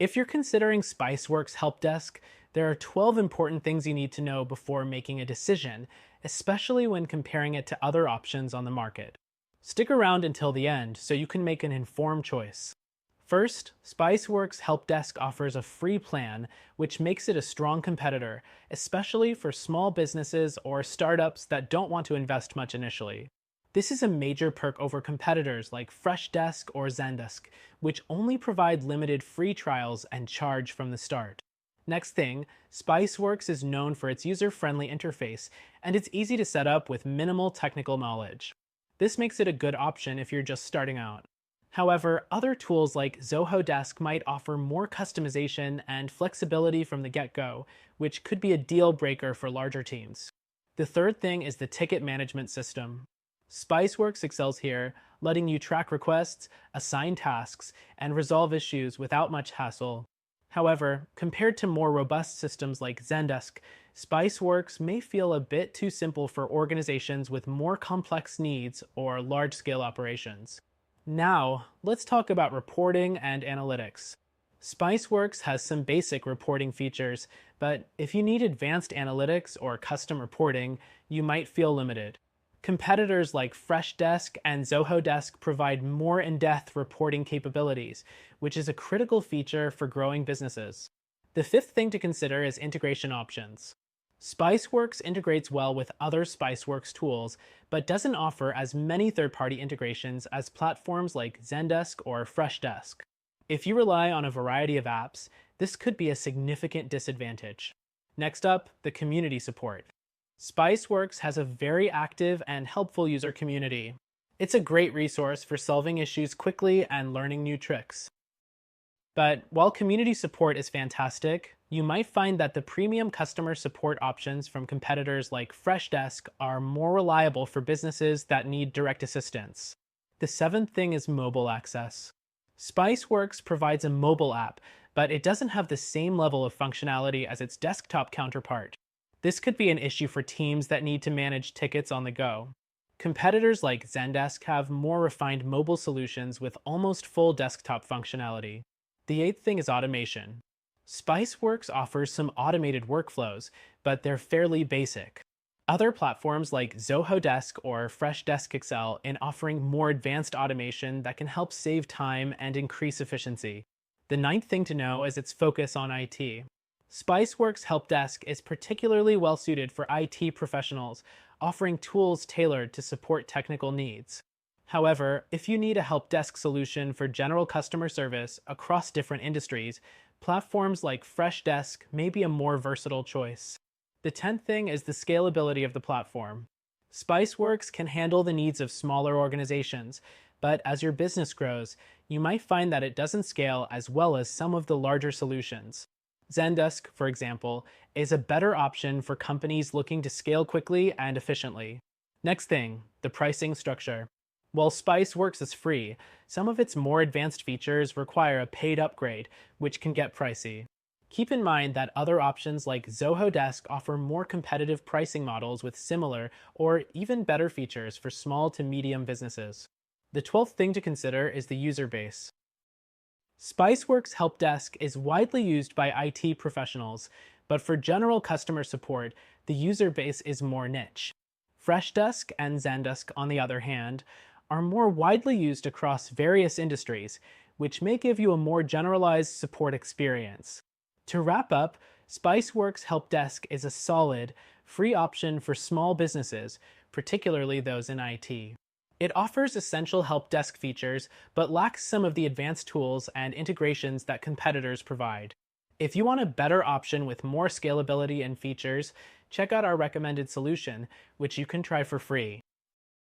If you're considering Spiceworks Help Desk, there are 12 important things you need to know before making a decision, especially when comparing it to other options on the market. Stick around until the end so you can make an informed choice. First, Spiceworks Help Desk offers a free plan, which makes it a strong competitor, especially for small businesses or startups that don't want to invest much initially. This is a major perk over competitors like Freshdesk or Zendesk, which only provide limited free trials and charge from the start. Next thing, Spiceworks is known for its user-friendly interface, and it's easy to set up with minimal technical knowledge. This makes it a good option if you're just starting out. However, other tools like Zoho Desk might offer more customization and flexibility from the get-go, which could be a deal breaker for larger teams. The third thing is the ticket management system. Spiceworks excels here, letting you track requests, assign tasks, and resolve issues without much hassle. However, compared to more robust systems like Zendesk, Spiceworks may feel a bit too simple for organizations with more complex needs or large-scale operations. Now, let's talk about reporting and analytics. Spiceworks has some basic reporting features, but if you need advanced analytics or custom reporting, you might feel limited. Competitors like Freshdesk and Zoho Desk provide more in-depth reporting capabilities, which is a critical feature for growing businesses. The fifth thing to consider is integration options. Spiceworks integrates well with other Spiceworks tools, but doesn't offer as many third-party integrations as platforms like Zendesk or Freshdesk. If you rely on a variety of apps, this could be a significant disadvantage. Next up, the community support. Spiceworks has a very active and helpful user community. It's a great resource for solving issues quickly and learning new tricks. But while community support is fantastic, you might find that the premium customer support options from competitors like Freshdesk are more reliable for businesses that need direct assistance. The seventh thing is mobile access. Spiceworks provides a mobile app, but it doesn't have the same level of functionality as its desktop counterpart. This could be an issue for teams that need to manage tickets on the go. Competitors like Zendesk have more refined mobile solutions with almost full desktop functionality. The eighth thing is automation. Spiceworks offers some automated workflows, but they're fairly basic. Other platforms like Zoho Desk or Freshdesk excel in offering more advanced automation that can help save time and increase efficiency. The ninth thing to know is its focus on IT. Spiceworks Help Desk is particularly well suited for IT professionals, offering tools tailored to support technical needs. However, if you need a help desk solution for general customer service across different industries, platforms like Freshdesk may be a more versatile choice. The 10th thing is the scalability of the platform. Spiceworks can handle the needs of smaller organizations, but as your business grows, you might find that it doesn't scale as well as some of the larger solutions. Zendesk, for example, is a better option for companies looking to scale quickly and efficiently. Next thing, the pricing structure. While Spiceworks is free, some of its more advanced features require a paid upgrade, which can get pricey. Keep in mind that other options like Zoho Desk offer more competitive pricing models with similar or even better features for small to medium businesses. The 12th thing to consider is the user base. Spiceworks Help Desk is widely used by IT professionals, but for general customer support, the user base is more niche. Freshdesk and Zendesk, on the other hand, are more widely used across various industries, which may give you a more generalized support experience. To wrap up, Spiceworks Help Desk is a solid, free option for small businesses, particularly those in IT. It offers essential help desk features, but lacks some of the advanced tools and integrations that competitors provide. If you want a better option with more scalability and features, check out our recommended solution, which you can try for free.